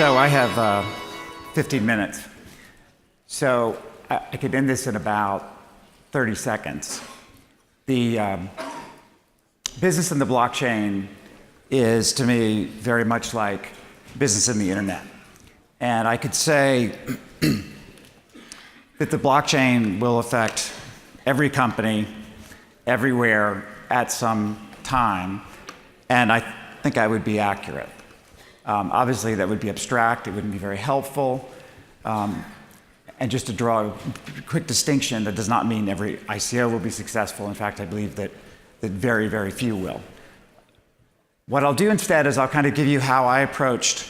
So I have 15 minutes. So I could end this in about 30 seconds. The business in the blockchain is, to me, very much like business in the internet. And I could say that the blockchain will affect every company, everywhere, at some time, and I think I would be accurate. Obviously, that would be abstract, it wouldn't be very helpful. And just to draw a quick distinction, that does not mean every ICO will be successful. In fact, I believe that very, very few will. What I'll do instead is I'll kind of give you how I approached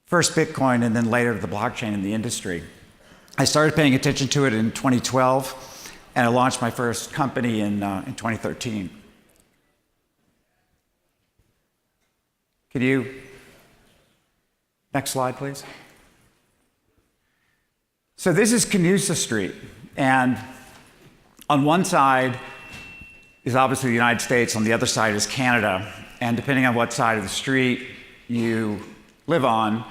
first Bitcoin and then later the blockchain in the industry. I started paying attention to it in 2012, and I launched my first company in 2013. Could you, next slide, please? So this is Canusa Street, and on one side is obviously the United States, on the other side is Canada, and depending on what side of the street you live on,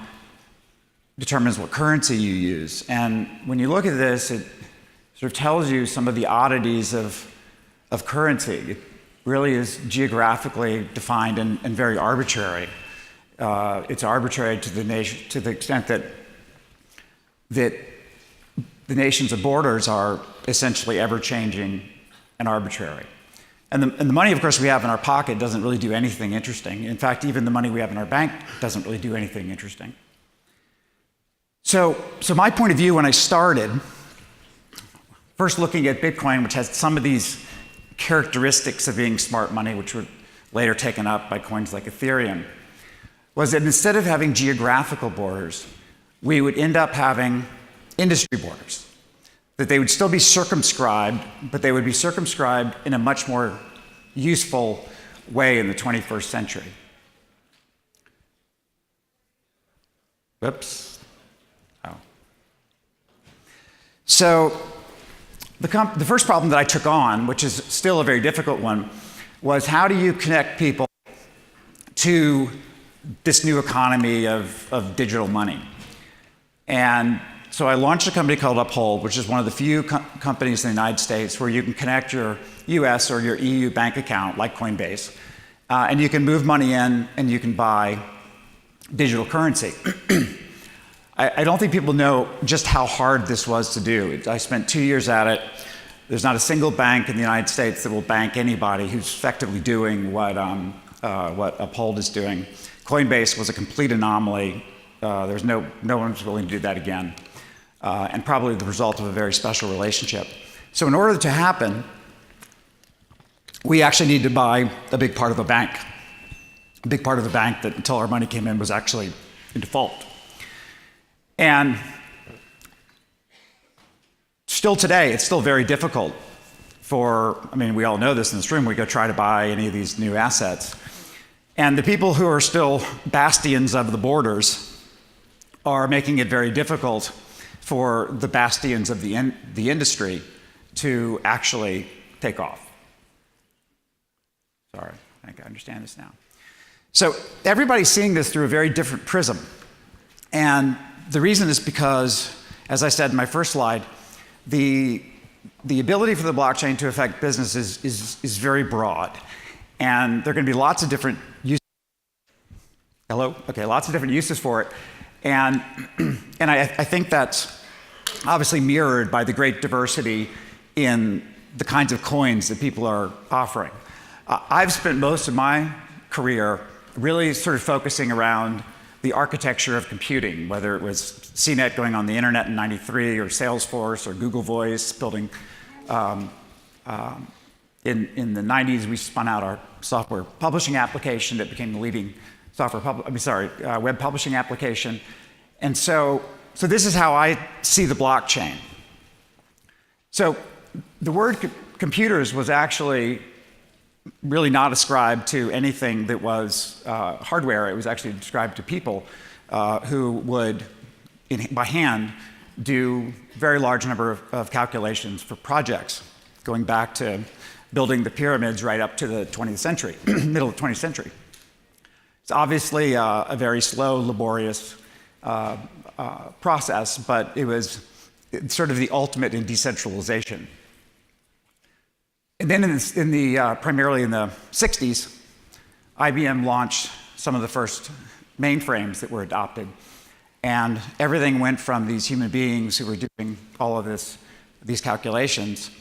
determines what currency you use. And when you look at this, it sort of tells you some of the oddities of currency. It really is geographically defined and very arbitrary. It's arbitrary to the extent that the nations of borders are essentially ever-changing and arbitrary. And the money, of course, we have in our pocket doesn't really do anything interesting. In fact, even the money we have in our bank doesn't really do anything interesting. So my point of view when I started, first looking at Bitcoin, which has some of these characteristics of being smart money, which were later taken up by coins like Ethereum, was that instead of having geographical borders, we would end up having industry borders. That they would still be circumscribed, but they would be circumscribed in a much more useful way in the 21st century. Whoops. Oh. So the first problem that I took on, which is still a very difficult one, was how do you connect people to this new economy of digital money? And so I launched a company called Uphold, which is one of the few companies in the United States where you can connect your US or your EU bank account, like Coinbase, and you can move money in and you can buy digital currency. I don't think people know just how hard this was to do. I spent 2 years at it. There's not a single bank in the United States that will bank anybody who's effectively doing what Uphold is doing. Coinbase was a complete anomaly. There's no one was willing to do that again. And probably the result of a very special relationship. So in order to happen, we actually needed to buy a big part of a bank. A big part of the bank that, until our money came in, was actually in default. And still today, it's still very difficult we all know this in this room, we go try to buy any of these new assets. And the people who are still bastions of the borders are making it very difficult for the bastions of the industry to actually take off. Sorry, I think I understand this now. So everybody's seeing this through a very different prism. And the reason is because, as I said in my first slide, the ability for the blockchain to affect business is very broad. And there are going to be lots of different uses. Hello? Okay, lots of different uses for it. And I think that's obviously mirrored by the great diversity in the kinds of coins that people are offering. I've spent most of my career really sort of focusing around the architecture of computing, whether it was CNET going on the internet in '93, or Salesforce, or Google Voice building. In the '90s, we spun out our software publishing application that became the leading web publishing application. And so this is how I see the blockchain. So the word computers was actually really not ascribed to anything that was hardware. It was actually described to people who would, by hand, do very large number of calculations for projects, going back to building the pyramids right up to the 20th century, middle of the 20th century. It's obviously a very slow, laborious process, but it was sort of the ultimate in decentralization. And then primarily in the 60s, IBM launched some of the first mainframes that were adopted. And everything went from these human beings who were doing all of these calculations.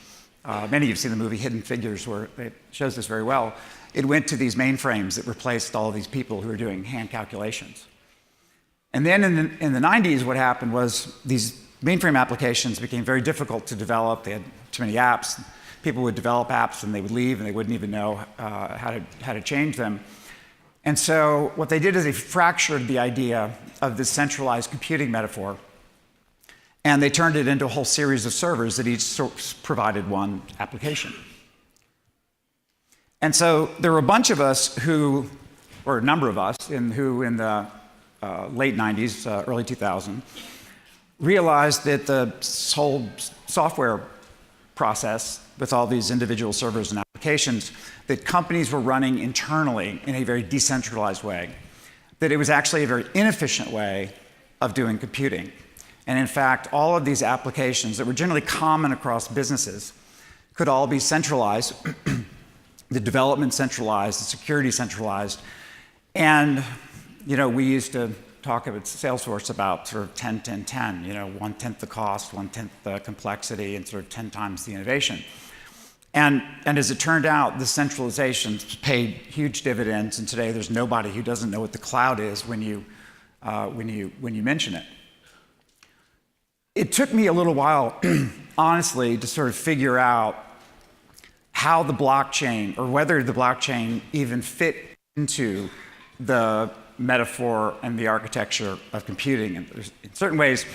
Many of you have seen the movie Hidden Figures, where it shows this very well. It went to these mainframes that replaced all of these people who were doing hand calculations. And then in the 90s, what happened was these mainframe applications became very difficult to develop. They had too many apps. People would develop apps and they would leave and they wouldn't even know how to change them. And so what they did is they fractured the idea of this centralized computing metaphor, and they turned it into a whole series of servers that each provided one application. And so there were a bunch of us who, or a number of us, who in the late 90s, early 2000, realized that the whole software process with all these individual servers and applications that companies were running internally in a very decentralized way, that it was actually a very inefficient way of doing computing. And in fact, all of these applications that were generally common across businesses could all be centralized, the development centralized, the security centralized. And we used to talk at Salesforce about sort of 10, 10, 10, 1/10 the cost, 1/10 the complexity, and sort of 10 times the innovation. And as it turned out, the centralization paid huge dividends, and today there's nobody who doesn't know what the cloud is when you mention it. It took me a little while, honestly, to sort of figure out how the blockchain, or whether the blockchain even fit into the metaphor and the architecture of computing. And in certain ways,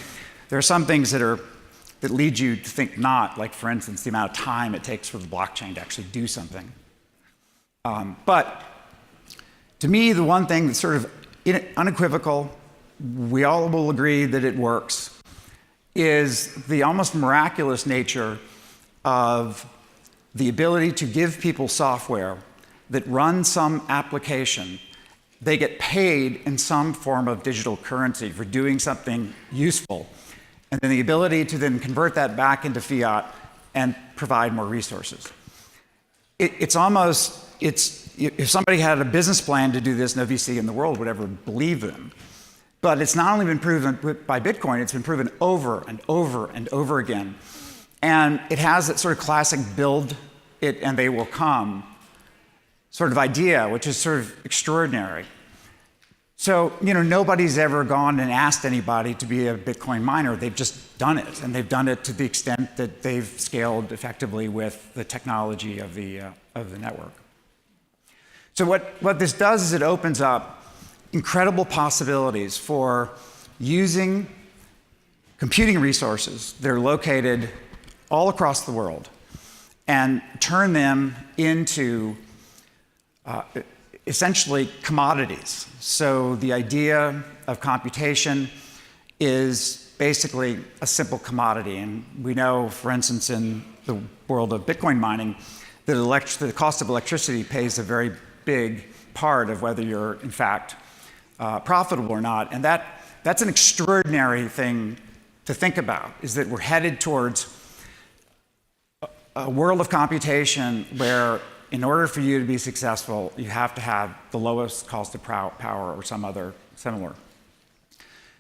there are some things that lead you to think not, like for instance, the amount of time it takes for the blockchain to actually do something. But to me, the one thing that's sort of unequivocal, we all will agree that it works, is the almost miraculous nature of the ability to give people software that runs some application. They get paid in some form of digital currency for doing something useful, and then the ability to then convert that back into fiat and provide more resources. If somebody had a business plan to do this, no VC in the world would ever believe them. But it's not only been proven by Bitcoin, it's been proven over and over and over again. And it has that sort of classic build it and they will come sort of idea, which is sort of extraordinary. So, nobody's ever gone and asked anybody to be a Bitcoin miner. They've just done it, and they've done it to the extent that they've scaled effectively with the technology of the network. So what this does is it opens up incredible possibilities for using computing resources that are located all across the world and turn them into essentially commodities. So the idea of computation is basically a simple commodity. And we know, for instance, in the world of Bitcoin mining, that the cost of electricity plays a very big part of whether you're, in fact, profitable or not. And that's an extraordinary thing to think about, is that we're headed towards a world of computation where in order for you to be successful, you have to have the lowest cost of power or some other similar.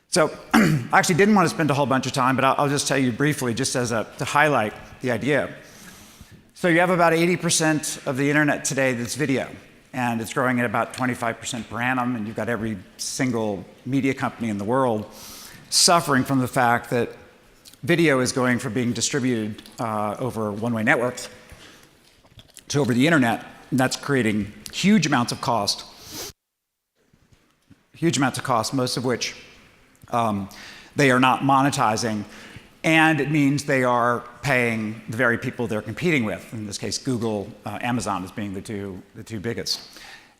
So I actually didn't want to spend a whole bunch of time, but I'll just tell you briefly, just to highlight the idea. So you have about 80% of the internet today that's video, and it's growing at about 25% per annum, and you've got every single media company in the world suffering from the fact that video is going from being distributed over one-way networks to over the internet, and that's creating huge amounts of cost, most of which they are not monetizing, and it means they are paying the very people they're competing with. In this case, Google, Amazon as being the two biggest.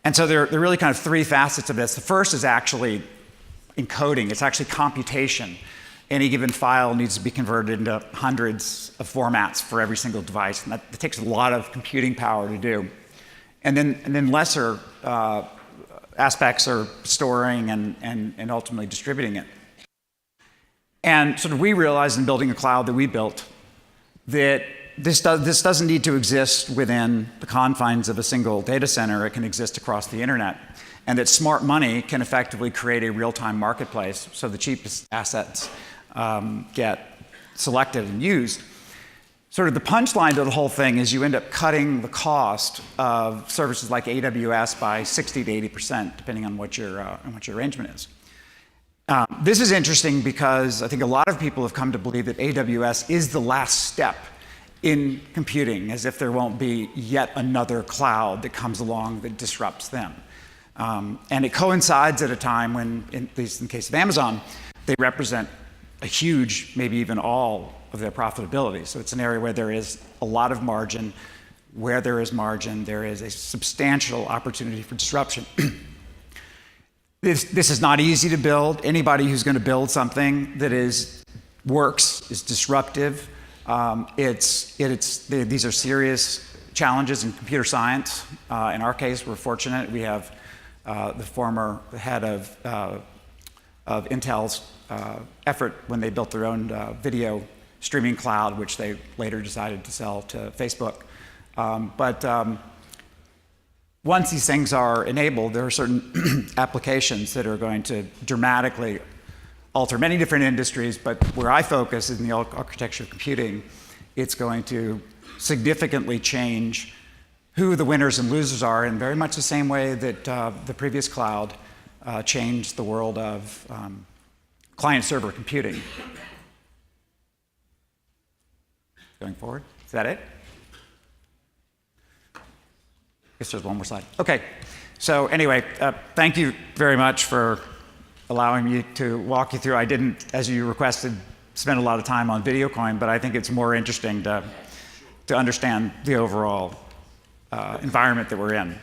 And so there are really kind of three facets of this. The first is actually encoding. It's actually computation. Any given file needs to be converted into hundreds of formats for every single device, and that takes a lot of computing power to do. And then lesser aspects are storing and ultimately distributing it. And sort of we realized in building a cloud that we built that this doesn't need to exist within the confines of a single data center. It can exist across the internet. And that smart money can effectively create a real-time marketplace so the cheapest assets get selected and used. Sort of the punchline to the whole thing is you end up cutting the cost of services like AWS by 60 to 80%, depending on what your arrangement is. This is interesting because I think a lot of people have come to believe that AWS is the last step in computing, as if there won't be yet another cloud that comes along that disrupts them. And it coincides at a time when, at least in the case of Amazon, they represent a huge, maybe even all of their profitability. So it's an area where there is a lot of margin. Where there is margin, there is a substantial opportunity for disruption. This is not easy to build. Anybody who's going to build something that works is disruptive. These are serious challenges in computer science. In our case, we're fortunate. We have the former head of Intel's effort when they built their own video streaming cloud, which they later decided to sell to Facebook. Once these things are enabled, there are certain applications that are going to dramatically alter many different industries, but where I focus is in the architecture of computing, it's going to significantly change who the winners and losers are in very much the same way that the previous cloud changed the world of client-server computing. Going forward, is that it? I guess there's one more slide. Okay, so anyway, thank you very much for allowing me to walk you through. I didn't, as you requested, spend a lot of time on VideoCoin, but I think it's more interesting to understand the overall environment that we're in.